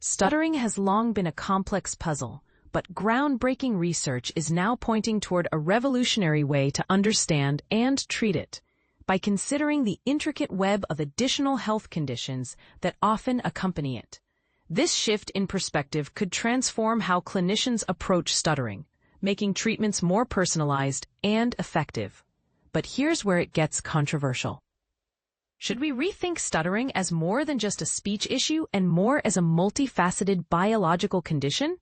Stuttering has long been a complex puzzle, but groundbreaking research is now pointing toward a revolutionary way to understand and treat it, by considering the intricate web of additional health conditions that often accompany it. This shift in perspective could transform how clinicians approach stuttering, making treatments more personalized and effective. But here's where it gets controversial. Should we rethink stuttering as more than just a speech issue and more as a multifaceted biological condition?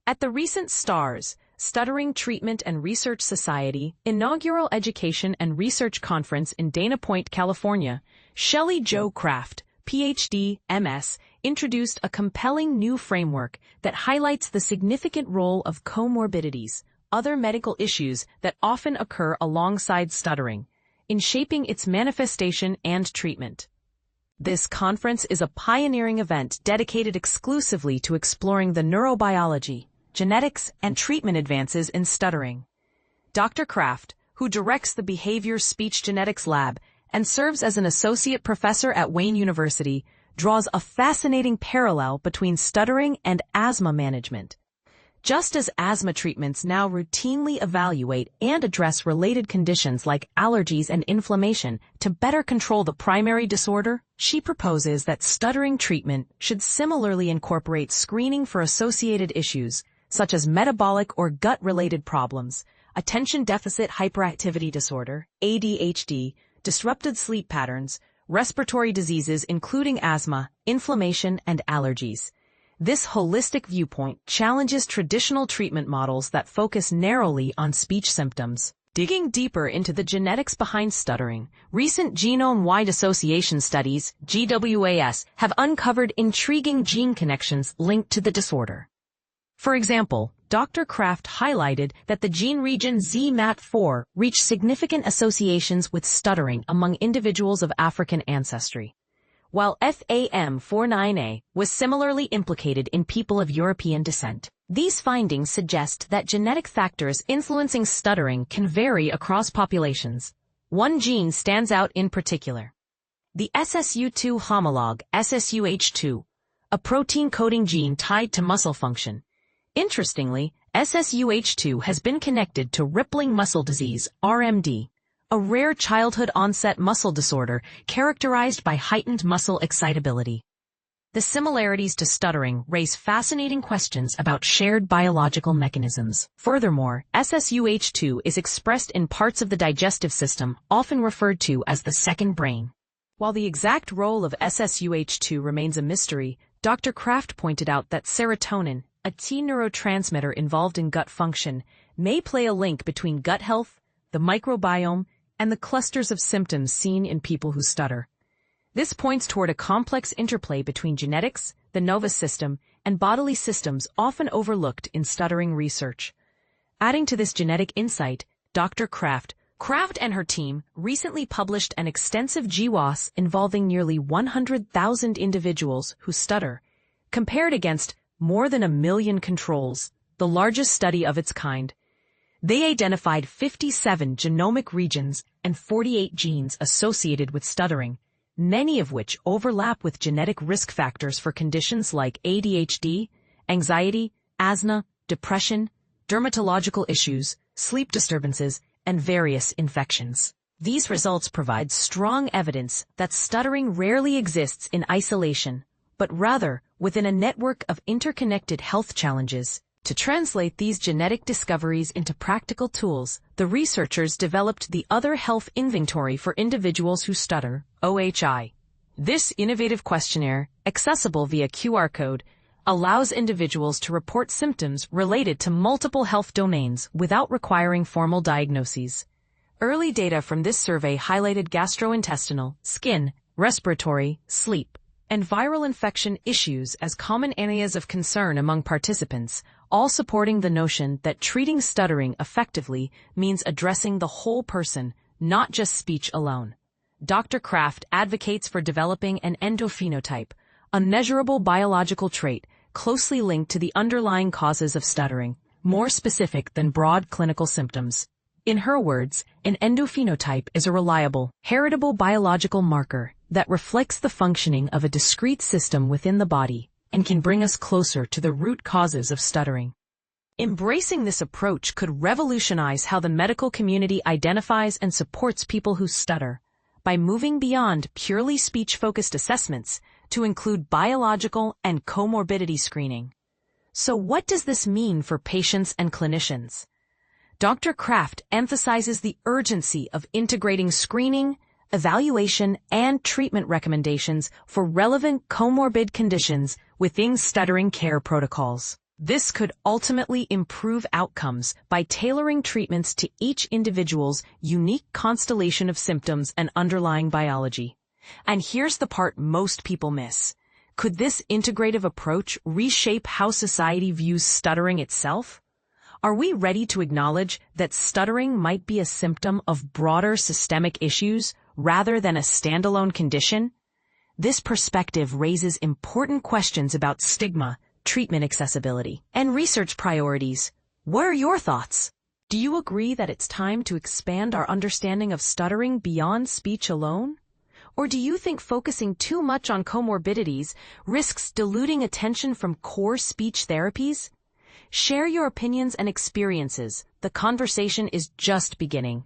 At the recent STARS, Stuttering Treatment and Research Society, Inaugural Education and Research Conference in Dana Point, California, Shelly Jo Kraft, PhD, MS, introduced a compelling new framework that highlights the significant role of comorbidities, other medical issues that often occur alongside stuttering, in shaping its manifestation and treatment. This conference is a pioneering event dedicated exclusively to exploring the neurobiology, genetics, and treatment advances in stuttering. Dr. Kraft, who directs the Behavior Speech Genetics Lab and serves as an associate professor at Wayne University, draws a fascinating parallel between stuttering and asthma management. Just as asthma treatments now routinely evaluate and address related conditions like allergies and inflammation to better control the primary disorder, she proposes that stuttering treatment should similarly incorporate screening for associated issues, such as metabolic or gut-related problems, attention deficit hyperactivity disorder, ADHD, disrupted sleep patterns, respiratory diseases including asthma, inflammation, and allergies. This holistic viewpoint challenges traditional treatment models that focus narrowly on speech symptoms. Digging deeper into the genetics behind stuttering, recent genome-wide association studies, GWAS, have uncovered intriguing gene connections linked to the disorder. For example, Dr. Kraft highlighted that the gene region ZMAT4 reached significant associations with stuttering among individuals of African ancestry, while FAM49A was similarly implicated in people of European descent. These findings suggest that genetic factors influencing stuttering can vary across populations. One gene stands out in particular: the SSU2 homolog, SSUH2, a protein-coding gene tied to muscle function. Interestingly, SSUH2 has been connected to rippling muscle disease, RMD, a rare childhood-onset muscle disorder characterized by heightened muscle excitability. The similarities to stuttering raise fascinating questions about shared biological mechanisms. Furthermore, SSUH2 is expressed in parts of the digestive system, often referred to as the second brain. While the exact role of SSUH2 remains a mystery, Dr. Kraft pointed out that serotonin, a T neurotransmitter involved in gut function, may play a link between gut health, the microbiome, and the clusters of symptoms seen in people who stutter. This points toward a complex interplay between genetics, the nervous system, and bodily systems often overlooked in stuttering research. Adding to this genetic insight, Dr. Kraft and her team recently published an extensive GWAS involving nearly 100,000 individuals who stutter, compared against more than 1 million controls, the largest study of its kind. They identified 57 genomic regions and 48 genes associated with stuttering, many of which overlap with genetic risk factors for conditions like ADHD, anxiety, asthma, depression, dermatological issues, sleep disturbances, and various infections. These results provide strong evidence that stuttering rarely exists in isolation, but rather within a network of interconnected health challenges. To translate these genetic discoveries into practical tools, the researchers developed the Other Health Inventory for Individuals Who Stutter, OHI. This innovative questionnaire, accessible via QR code, allows individuals to report symptoms related to multiple health domains without requiring formal diagnoses. Early data from this survey highlighted gastrointestinal, skin, respiratory, sleep, and viral infection issues as common areas of concern among participants, all supporting the notion that treating stuttering effectively means addressing the whole person, not just speech alone. Dr. Kraft advocates for developing an endophenotype, a measurable biological trait closely linked to the underlying causes of stuttering, more specific than broad clinical symptoms. In her words, an endophenotype is a reliable, heritable biological marker that reflects the functioning of a discrete system within the body, and can bring us closer to the root causes of stuttering. Embracing this approach could revolutionize how the medical community identifies and supports people who stutter, by moving beyond purely speech-focused assessments to include biological and comorbidity screening. So what does this mean for patients and clinicians? Dr. Kraft emphasizes the urgency of integrating screening, evaluation, and treatment recommendations for relevant comorbid conditions within stuttering care protocols. This could ultimately improve outcomes by tailoring treatments to each individual's unique constellation of symptoms and underlying biology. And here's the part most people miss. Could this integrative approach reshape how society views stuttering itself? Are we ready to acknowledge that stuttering might be a symptom of broader systemic issues rather than a standalone condition? This perspective raises important questions about stigma, treatment accessibility, and research priorities. What are your thoughts? Do you agree that it's time to expand our understanding of stuttering beyond speech alone? Or do you think focusing too much on comorbidities risks diluting attention from core speech therapies? Share your opinions and experiences. The conversation is just beginning.